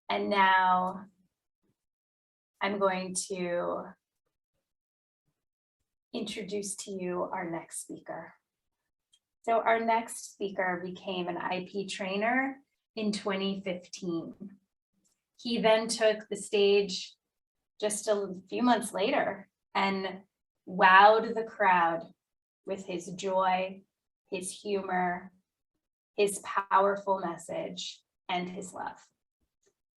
And now I'm going to introduce to you our next speaker. So our next speaker became an IP trainer in 2015. He then took the stage just a few months later and wowed the crowd with his joy, his humor, his powerful message, and his love.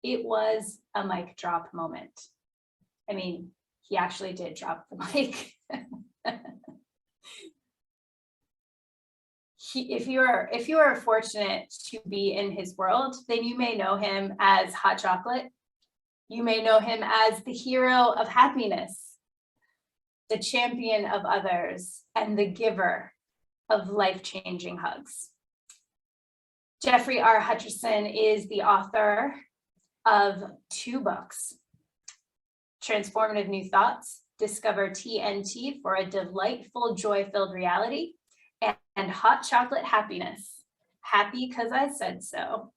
It was a mic drop moment. I mean, he actually did drop the mic. If you are fortunate to be in his world, then you may know him as Hot Chocolate. You may know him as the hero of happiness, the champion of others, and the giver of life-changing hugs. Jeoffrey R. Hutcherson is the author of 2 books, Transformative New Thoughts, Discover TNT for a Delightful, Joy-Filled Reality, and Hot Chocolate Happiness, Happy 'Cause I Said So.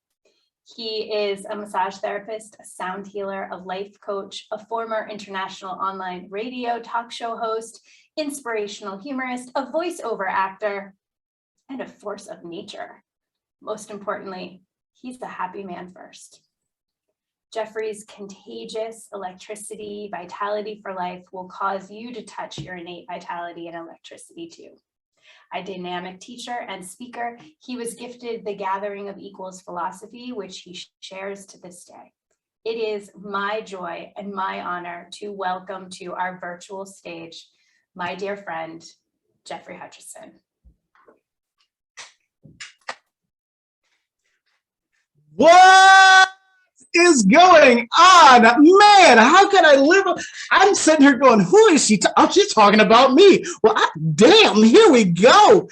He is a massage therapist, a sound healer, a life coach, a former international online radio talk show host, inspirational humorist, a voiceover actor, and a force of nature. Most importantly, he's a happy man first. Jeoffrey's contagious electricity, vitality for life will cause you to touch your innate vitality and electricity too. A dynamic teacher and speaker, he was gifted the Gathering of Equals philosophy, which he shares to this day. It is my joy and my honor to welcome to our virtual stage, my dear friend, Jeoffrey Hutcherson. What is going on? Man, how can I live? I'm sitting here going, who is she? Oh, she's talking about me. Well, damn, here we go.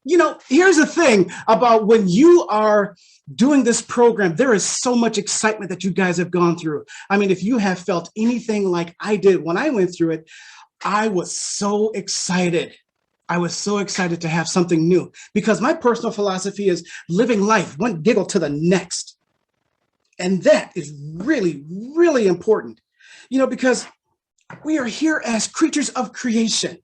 You know, here's the thing about when you are doing this program, there is so much excitement that you guys have gone through. I mean, if you have felt anything like I did when I went through it, I was so excited. I was so excited to have something new because my personal philosophy is living life one giggle to the next. And that is really, really important, you know, because we are here as creatures of creation.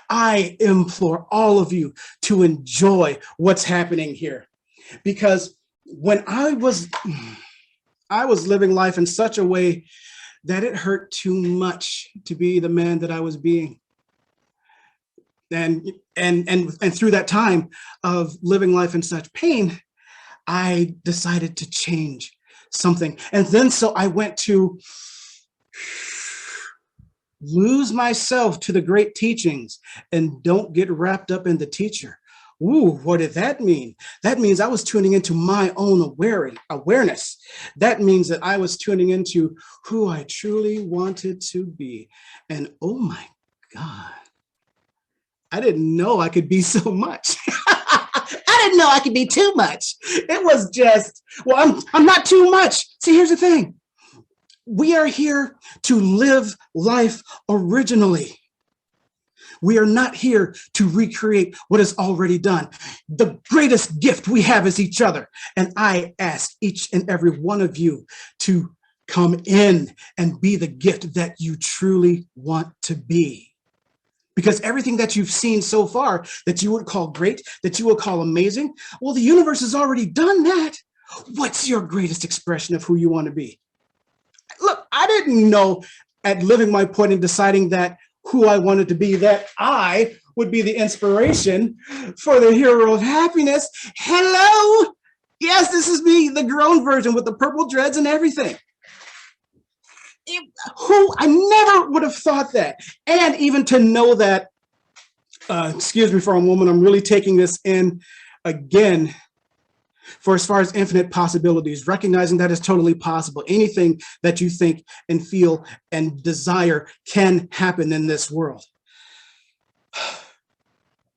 I implore all of you to enjoy what's happening here, because when I was living life in such a way that it hurt too much to be the man that I was being. And through that time of living life in such pain, I decided to change something. And then so I went to lose myself to the great teachings and don't get wrapped up in the teacher. Ooh, what did that mean? That means I was tuning into my own awareness. That means that I was tuning into who I truly wanted to be. And oh my God, I didn't know I could be so much. I didn't know I could be too much. It was just, well, I'm not too much. See, here's the thing. We are here to live life originally. We are not here to recreate what is already done. The greatest gift we have is each other. And I ask each and every one of you to come in and be the gift that you truly want to be. Because everything that you've seen so far that you would call great, that you would call amazing, well, the universe has already done that. What's your greatest expression of who you want to be? Look, I didn't know at living my point and deciding that who I wanted to be, that I would be the inspiration for the hero of happiness. Hello. Yes, this is me, the grown version with the purple dreads and everything. I never would have thought that. And even to know that, excuse me for a moment, I'm really taking this in again for as far as infinite possibilities, recognizing that it's totally possible. Anything that you think and feel and desire can happen in this world.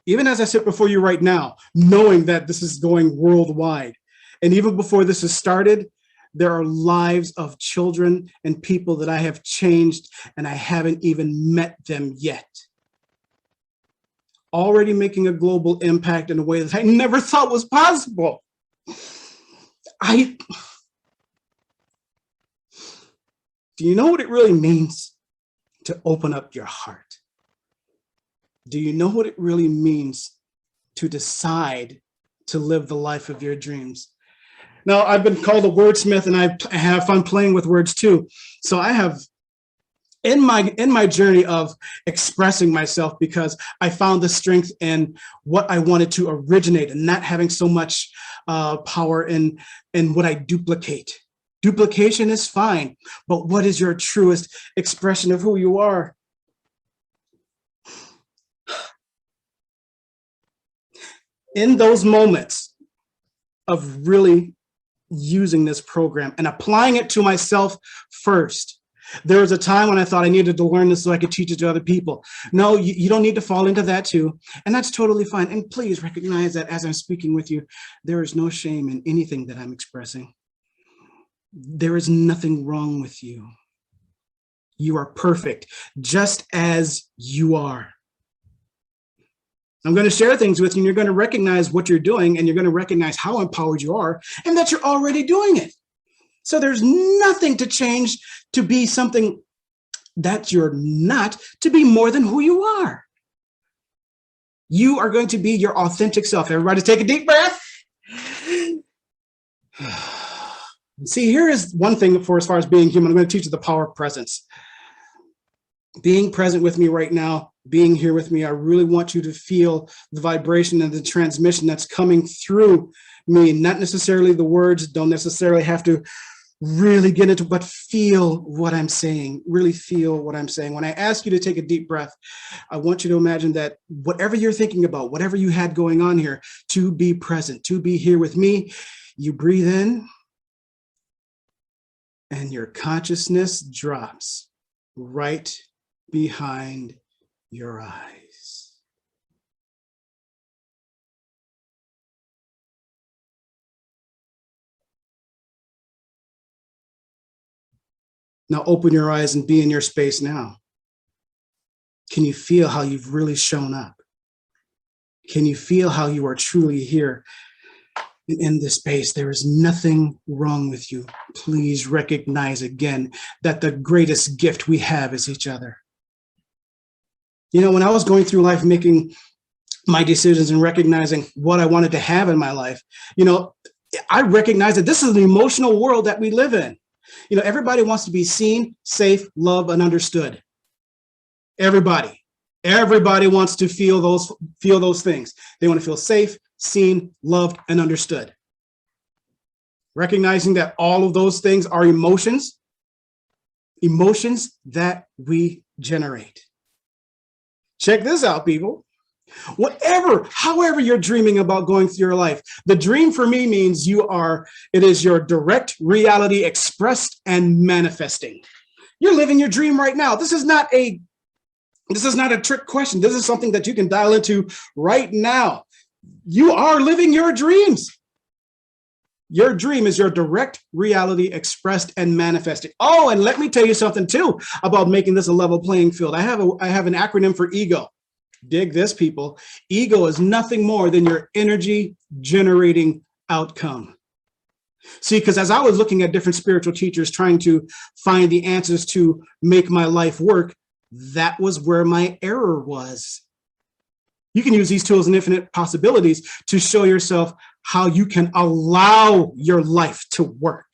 Even as I sit before you right now, knowing that this is going worldwide, and even before this has started, there are lives of children and people that I have changed and I haven't even met them yet. Already making a global impact in a way that I never thought was possible. Do you know what it really means to open up your heart? Do you know what it really means to decide to live the life of your dreams? Now, I've been called a wordsmith, and I have fun playing with words too. So I have, in my journey of expressing myself, because I found the strength in what I wanted to originate and not having so much power in what I duplicate. Duplication is fine, but what is your truest expression of who you are? In those moments of really using this program and applying it to myself first, there was a time when I thought I needed to learn this so I could teach it to other people. No, you don't need to fall into that too. And that's totally fine. And please recognize that as I'm speaking with you, there is no shame in anything that I'm expressing. There is nothing wrong with you. You are perfect, just as you are. I'm going to share things with you, and you're going to recognize what you're doing, and you're going to recognize how empowered you are and that you're already doing it. So there's nothing to change to be something that you're not, to be more than who you are. You are going to be your authentic self. Everybody take a deep breath. See, here is one thing for as far as being human. I'm going to teach you the power of presence. Being present with me right now, being here with me, I really want you to feel the vibration and the transmission that's coming through me. Not necessarily the words, don't necessarily have to really get into, but feel what I'm saying. Really feel what I'm saying. When I ask you to take a deep breath, I want you to imagine that whatever you're thinking about, whatever you had going on here, to be present, to be here with me. You breathe in, and your consciousness drops right behind your eyes. Now open your eyes and be in your space now. Can you feel how you've really shown up? Can you feel how you are truly here in this space? There is nothing wrong with you. Please recognize again that the greatest gift we have is each other. You know, when I was going through life making my decisions and recognizing what I wanted to have in my life, you know, I recognized that this is an emotional world that we live in. You know, everybody wants to be seen, safe, loved, and understood. Everybody wants to feel those things. They want to feel safe, seen, loved, and understood. Recognizing that all of those things are emotions that we generate. Check this out, people. However you're dreaming about going through your life, the dream for me means it is your direct reality expressed and manifesting. You're living your dream right now. This is not a trick question. This is something that you can dial into right now. You are living your dreams. Your dream is your direct reality expressed and manifested. Oh, and let me tell you something too about making this a level playing field. I have an acronym for EGO. Dig this, people. EGO is nothing more than your energy generating outcome. See, because as I was looking at different spiritual teachers trying to find the answers to make my life work, that was where my error was. You can use these tools and infinite possibilities to show yourself how you can allow your life to work.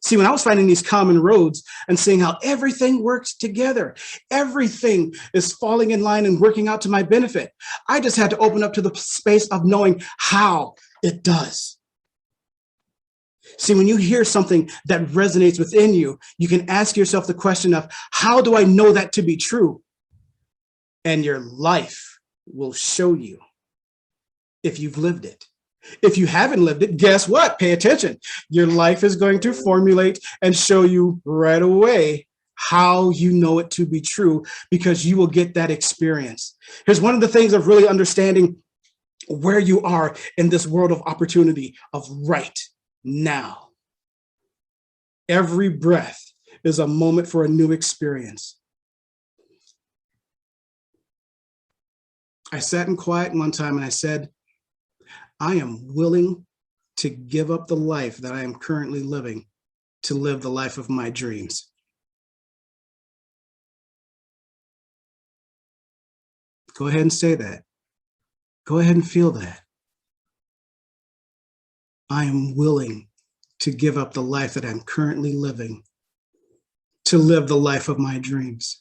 See, when I was finding these common roads and seeing how everything works together, everything is falling in line and working out to my benefit, I just had to open up to the space of knowing how it does. See, when you hear something that resonates within you, you can ask yourself the question of, how do I know that to be true? And your life will show you if you've lived it. If you haven't lived it, guess what? Pay attention. Your life is going to formulate and show you right away how you know it to be true, because you will get that experience. Here's one of the things of really understanding where you are in this world of opportunity of right now. Every breath is a moment for a new experience. I sat in quiet one time and I said, I am willing to give up the life that I am currently living to live the life of my dreams. Go ahead and say that. Go ahead and feel that. I am willing to give up the life that I'm currently living to live the life of my dreams.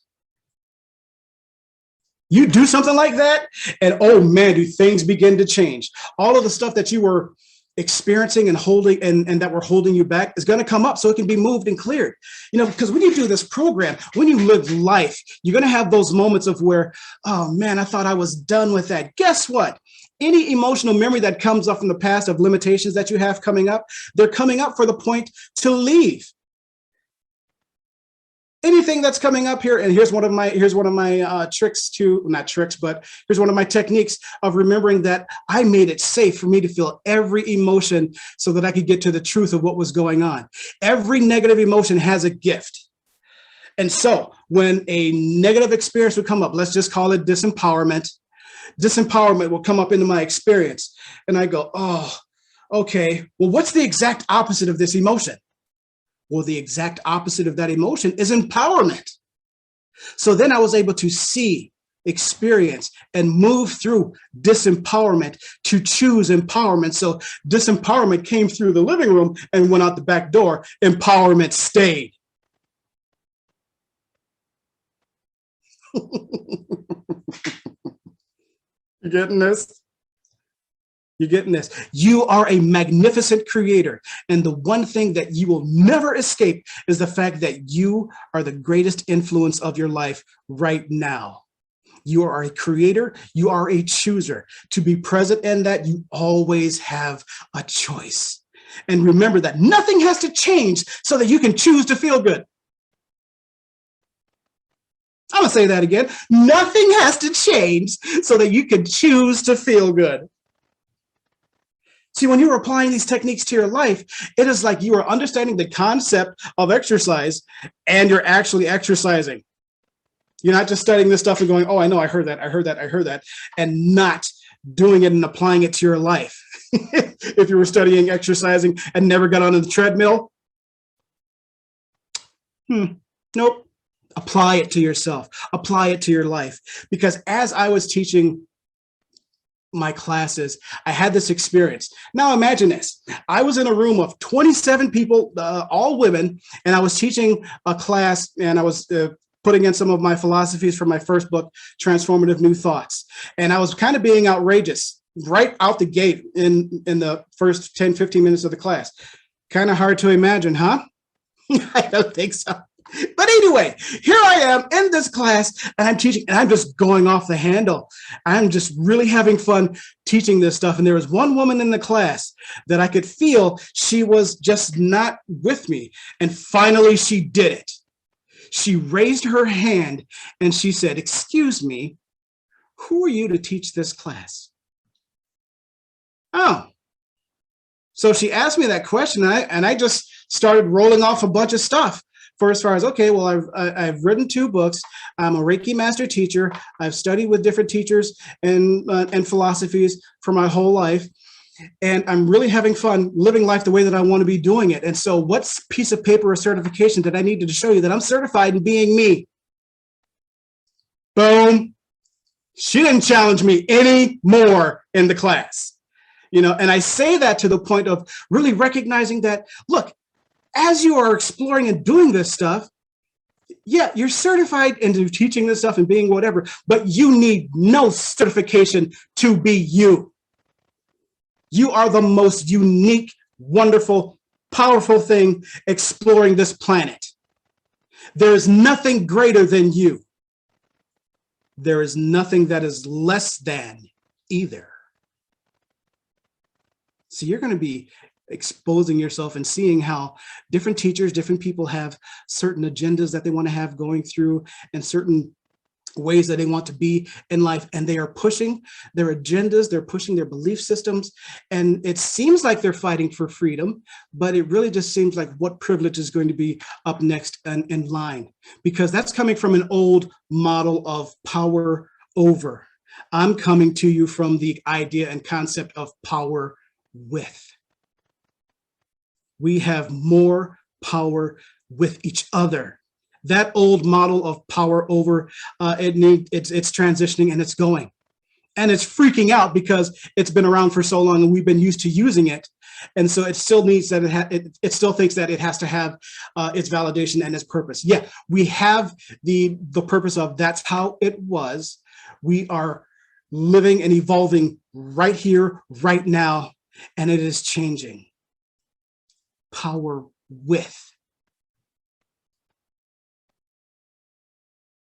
You do something like that, and oh man, do things begin to change. All of the stuff that you were experiencing and holding and that were holding you back is going to come up so it can be moved and cleared. You know, because when you do this program, when you live life, you're going to have those moments of where, oh man, I thought I was done with that. Guess what? Any emotional memory that comes up from the past of limitations that you have coming up, they're coming up for the point to leave. Anything that's coming up here, and here's one of my tricks to, not tricks, but here's one of my techniques of remembering that I made it safe for me to feel every emotion so that I could get to the truth of what was going on. Every negative emotion has a gift. And so when a negative experience would come up, let's just call it disempowerment. Disempowerment will come up into my experience. And I go, oh, okay, well, what's the exact opposite of this emotion? Well, the exact opposite of that emotion is empowerment. So then I was able to see, experience, and move through disempowerment to choose empowerment. So disempowerment came through the living room and went out the back door. Empowerment stayed. You getting this? You're getting this. You are a magnificent creator. And the one thing that you will never escape is the fact that you are the greatest influence of your life right now. You are a creator. You are a chooser. To be present in that, you always have a choice. And remember that nothing has to change so that you can choose to feel good. I'm gonna say that again. Nothing has to change so that you can choose to feel good. See, when you're applying these techniques to your life, it is like you are understanding the concept of exercise and you're actually exercising. You're not just studying this stuff and going, oh, I know, I heard that, and not doing it and applying it to your life. If you were studying exercising and never got on the treadmill, nope. Apply it to yourself. Apply it to your life. Because as I was teaching my classes, I had this experience. Now imagine this. I was in a room of 27 people, all women, and I was teaching a class, and I was putting in some of my philosophies from my first book, Transformative New Thoughts. And I was kind of being outrageous right out the gate in the first 10, 15 minutes of the class. Kind of hard to imagine, huh? I don't think so. But anyway, here I am in this class and I'm teaching and I'm just going off the handle. I'm just really having fun teaching this stuff. And there was one woman in the class that I could feel she was just not with me. And finally she did it. She raised her hand and she said, "Excuse me, who are you to teach this class?" Oh, so she asked me that question and I just started rolling off a bunch of stuff. For as far as, okay, well, I've written 2 books. I'm a Reiki master teacher. I've studied with different teachers and philosophies for my whole life. And I'm really having fun living life the way that I want to be doing it. And so what piece of paper or certification did I need to show you that I'm certified in being me? Boom. She didn't challenge me anymore in the class. You know, and I say that to the point of really recognizing that, look, as you are exploring and doing this stuff, yeah, you're certified into teaching this stuff and being whatever, but you need no certification to be you. You are the most unique, wonderful, powerful thing exploring this planet. There is nothing greater than you. There is nothing that is less than either. So you're going to be exposing yourself and seeing how different teachers, different people have certain agendas that they want to have going through and certain ways that they want to be in life. And they are pushing their agendas, they're pushing their belief systems. And it seems like they're fighting for freedom, but it really just seems like what privilege is going to be up next and in line, because that's coming from an old model of power over. I'm coming to you from the idea and concept of power with. We have more power with each other. That old model of power over, it's transitioning and it's going. And it's freaking out because it's been around for so long and we've been used to using it. And so it still needs that it still thinks that it has to have its validation and its purpose. Yeah, we have the purpose of that's how it was. We are living and evolving right here, right now, and it is changing. Power with.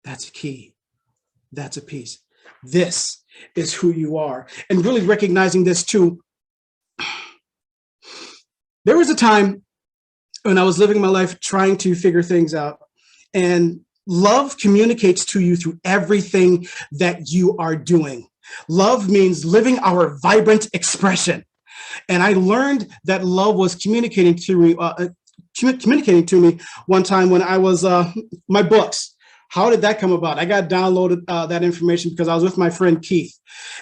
That's a key. That's a piece. This is who you are. And really recognizing this too. There was a time when I was living my life trying to figure things out, and love communicates to you through everything that you are doing. Love means living our vibrant expression. And I learned that love was communicating to me one time when I was my books. How did that come about? I got downloaded that information because I was with my friend Keith,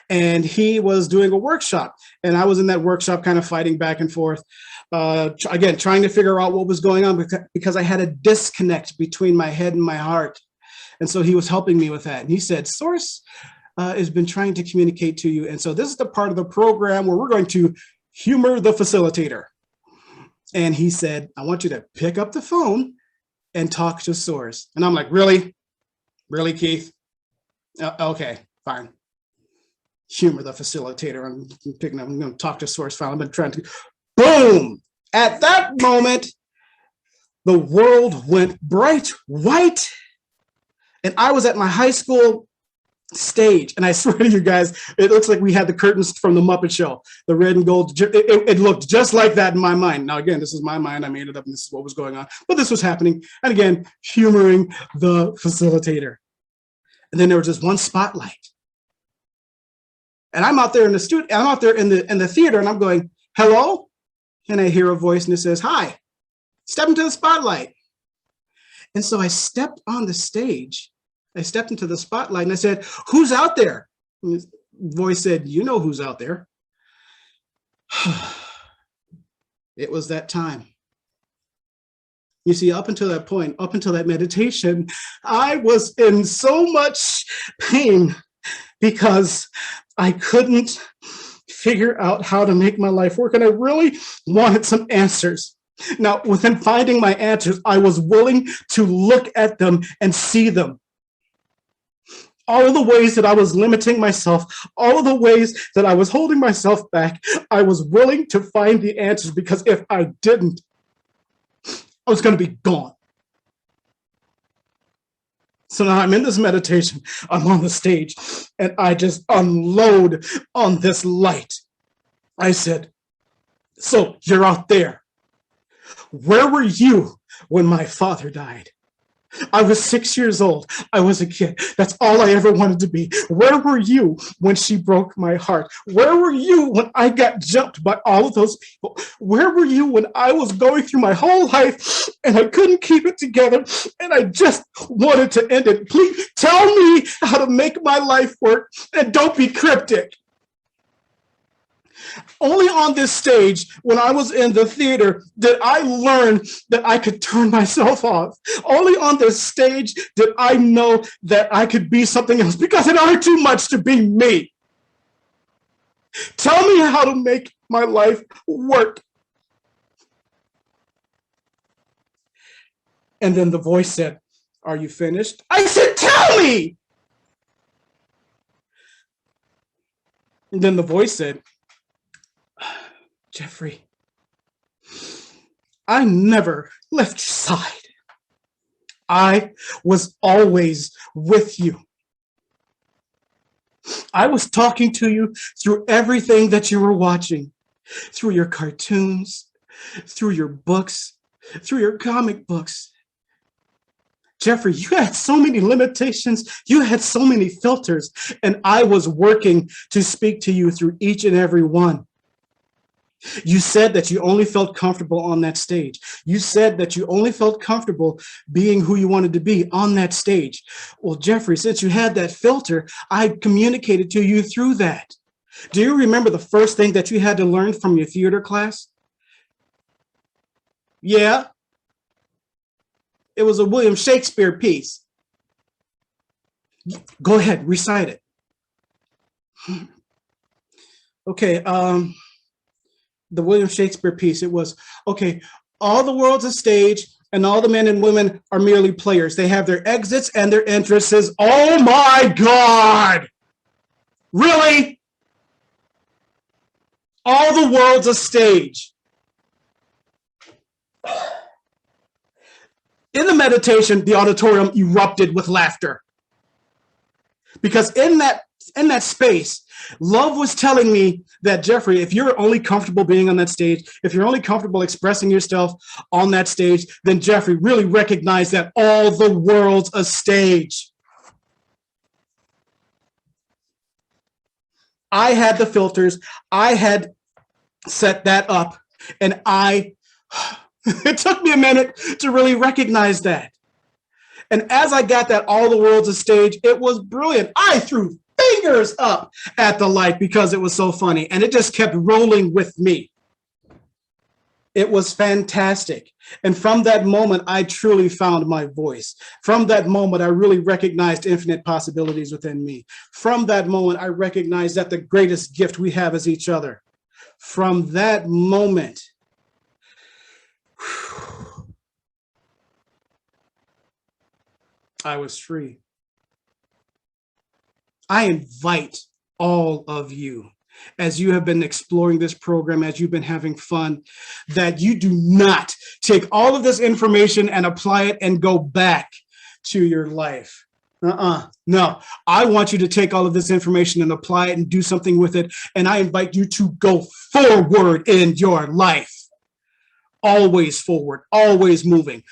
and he was doing a workshop, and I was in that workshop kind of fighting back and forth, again, trying to figure out what was going on because I had a disconnect between my head and my heart. And so he was helping me with that. And he said, Source has been trying to communicate to you. And so this is the part of the program where we're going to humor the facilitator. And he said, I want you to pick up the phone and talk to Source. And I'm like, really? Really, Keith? Okay, fine. Humor the facilitator. I'm picking up, I'm going to talk to Source file. I've been trying to, boom! At that moment, the world went bright white. And I was at my high school stage. And I swear to you guys, it looks like we had the curtains from the Muppet Show, the red and gold. It looked just like that in my mind. Now, again, this is my mind. I made it up and this is what was going on. But this was happening. And again, humoring the facilitator. And then there was just one spotlight. And I'm out there in the studio, I'm out there in the theater, and I'm going, hello? And I hear a voice and it says, hi, step into the spotlight. And so I stepped on the stage. I stepped into the spotlight and I said, who's out there? And the voice said, you know who's out there. It was that time. You see, up until that point, up until that meditation, I was in so much pain because I couldn't figure out how to make my life work. And I really wanted some answers. Now, within finding my answers, I was willing to look at them and see them. All of the ways that I was limiting myself, all of the ways that I was holding myself back, I was willing to find the answers, because if I didn't, I was going to be gone. So now I'm in this meditation, I'm on the stage, and I just unload on this light. I said, so you're out there. Where were you when my father died? I was 6 years old. I was a kid. That's all I ever wanted to be. Where were you when she broke my heart? Where were you when I got jumped by all of those people? Where were you when I was going through my whole life and I couldn't keep it together and I just wanted to end it? Please tell me how to make my life work, and don't be cryptic. Only on this stage, when I was in the theater, did I learn that I could turn myself off. Only on this stage did I know that I could be something else, because it hurt too much to be me. Tell me how to make my life work. And then the voice said, are you finished? I said, tell me. And then the voice said, Jeoffrey, I never left your side. I was always with you. I was talking to you through everything that you were watching, through your cartoons, through your books, through your comic books. Jeoffrey, you had so many limitations, you had so many filters, and I was working to speak to you through each and every one. You said that you only felt comfortable on that stage. You said that you only felt comfortable being who you wanted to be on that stage. Well, Jeoffrey, since you had that filter, I communicated to you through that. Do you remember the first thing that you had to learn from your theater class? Yeah. It was a William Shakespeare piece. Go ahead, recite it. Okay, the William Shakespeare piece, it was, okay, all the world's a stage and all the men and women are merely players. They have their exits and their entrances. Oh my God! Really? All the world's a stage. In the meditation, the auditorium erupted with laughter. Because in that space, love was telling me that, Jeoffrey, if you're only comfortable being on that stage, if you're only comfortable expressing yourself on that stage, then Jeoffrey, really recognize that all the world's a stage. I had the filters, I had set that up, and it took me a minute to really recognize that. And as I got that all the world's a stage, it was brilliant. I threw fingers up at the light because it was so funny, and it just kept rolling with me. It was fantastic. And from that moment, I truly found my voice. From that moment, I really recognized infinite possibilities within me. From that moment, I recognized that the greatest gift we have is each other. From that moment, I was free. I invite all of you, as you have been exploring this program, as you've been having fun, that you do not take all of this information and apply it and go back to your life. No, I want you to take all of this information and apply it and do something with it. And I invite you to go forward in your life. Always forward, always moving,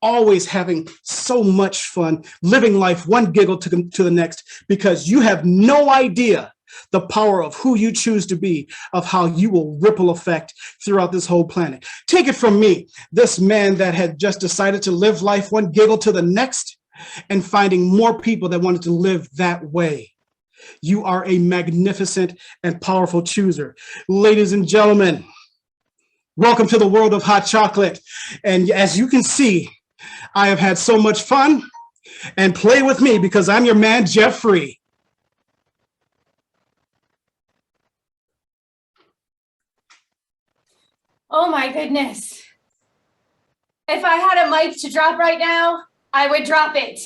always having so much fun, living life one giggle to the next, because you have no idea the power of who you choose to be, of how you will ripple effect throughout this whole planet. Take it from me, this man that had just decided to live life one giggle to the next and finding more people that wanted to live that way. You are a magnificent and powerful chooser. Ladies and gentlemen, welcome to the world of hot chocolate. And as you can see, I have had so much fun, and play with me because I'm your man, Jeoffrey. Oh my goodness. If I had a mic to drop right now, I would drop it.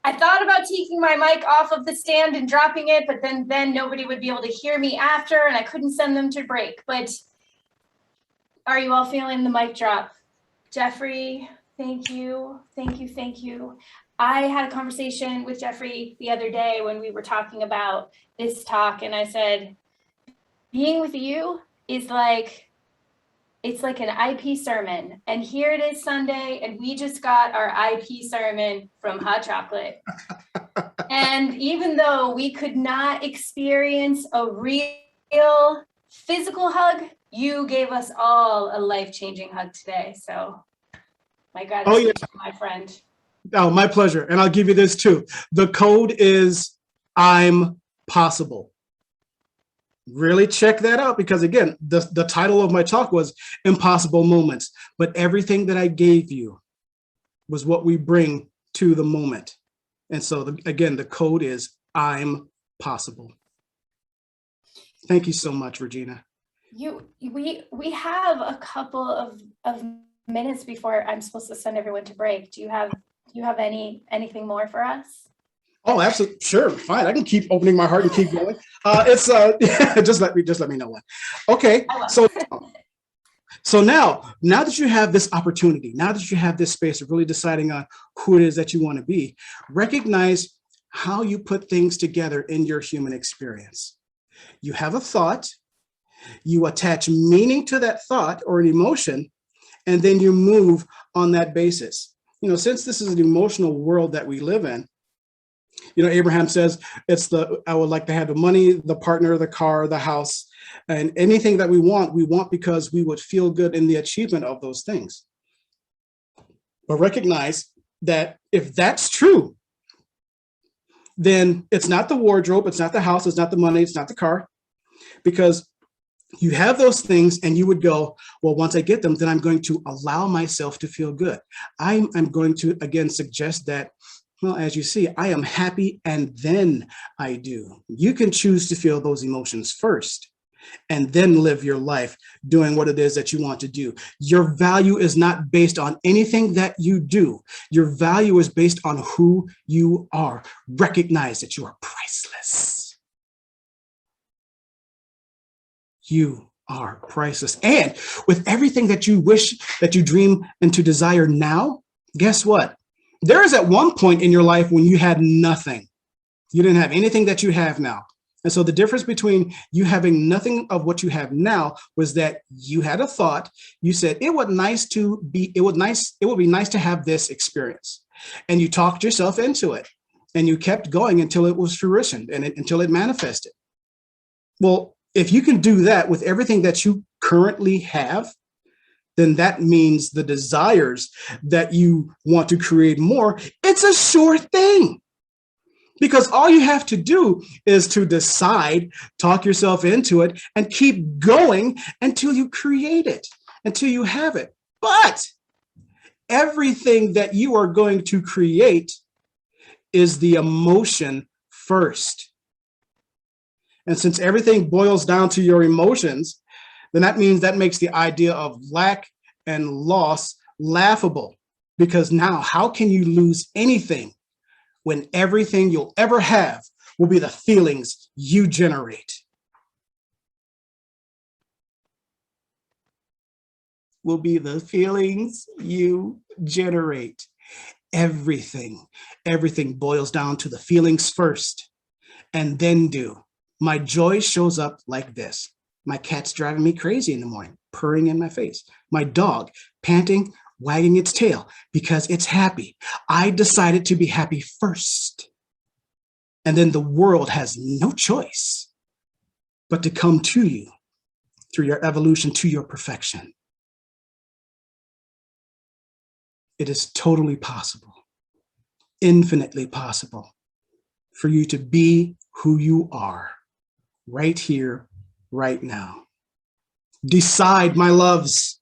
I thought about taking my mic off of the stand and dropping it, but then nobody would be able to hear me after, and I couldn't send them to break. But are you all feeling the mic drop? Jeoffrey, thank you, thank you, thank you. I had a conversation with Jeoffrey the other day when we were talking about this talk, and I said, being with you is like, it's like an IP sermon. And here it is Sunday, and we just got our IP sermon from Hot Chocolate. And even though we could not experience a real physical hug, you gave us all a life-changing hug today. So my gratitude, my friend. Oh, my pleasure. And I'll give you this too. The code is I'm possible. Really check that out, because again, the title of my talk was Impossible Moments, but everything that I gave you was what we bring to the moment. And so again, the code is I'm possible. Thank you so much, Regina. We have a couple of minutes before I'm supposed to send everyone to break. Do you have anything more for us? Oh, absolutely. Sure. Fine. I can keep opening my heart and keep going. It's just let me know when. Okay. So now that you have this opportunity, now that you have this space of really deciding on who it is that you want to be, recognize how you put things together in your human experience. You have a thought, you attach meaning to that thought or an emotion, and then you move on that basis. You know, since this is an emotional world that we live in, you know, Abraham says I would like to have the money, the partner, the car, the house, and anything that we want because we would feel good in the achievement of those things. But recognize that if that's true, then it's not the wardrobe, it's not the house, it's not the money, it's not the car, because You have those things and you would go, well, once I get them, then I'm going to allow myself to feel good. I'm going to, again, suggest that, well, as you see, I am happy and then I do. You can choose to feel those emotions first and then live your life doing what it is that you want to do. Your value is not based on anything that you do. Your value is based on who you are. Recognize that you are priceless. You are priceless. And with everything that you wish, that you dream and to desire now, guess what? There is at one point in your life when you had nothing. You didn't have anything that you have now. And so the difference between you having nothing of what you have now was that you had a thought. You said it would be nice to have this experience. And you talked yourself into it. And you kept going until it was fruition and until it manifested. Well, if you can do that with everything that you currently have, then that means the desires that you want to create more, it's a sure thing. Because all you have to do is to decide, talk yourself into it, and keep going until you create it, until you have it. But everything that you are going to create is the emotion first. And since everything boils down to your emotions, then that means that makes the idea of lack and loss laughable. Because now, how can you lose anything when everything you'll ever have will be the feelings you generate? Will be the feelings you generate. Everything boils down to the feelings first, and then do. My joy shows up like this. My cat's driving me crazy in the morning, purring in my face. My dog panting, wagging its tail because it's happy. I decided to be happy first. And then the world has no choice but to come to you through your evolution to your perfection. It is totally possible, infinitely possible, for you to be who you are right here, right now. Decide, my loves.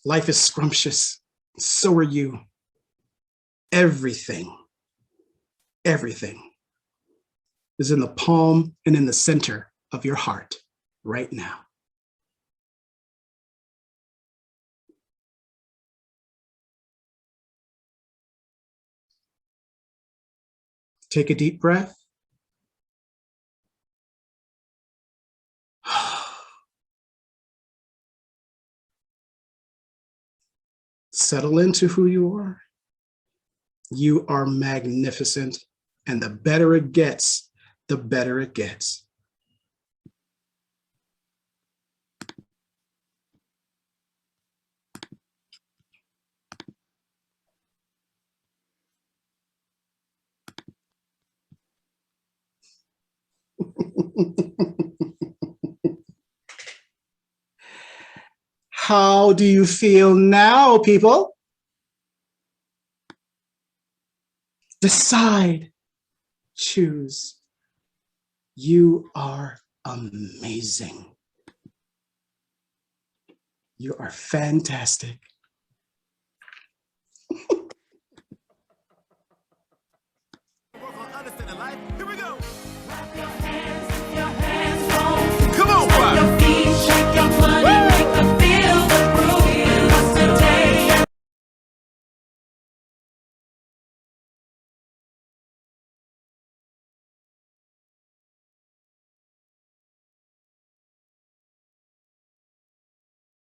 Life is scrumptious. So are you. Everything is in the palm and in the center of your heart right now. Take a deep breath. Settle into who you are. You are magnificent, and the better it gets, the better it gets. How do you feel now, people? Decide, choose. You are amazing. You are fantastic.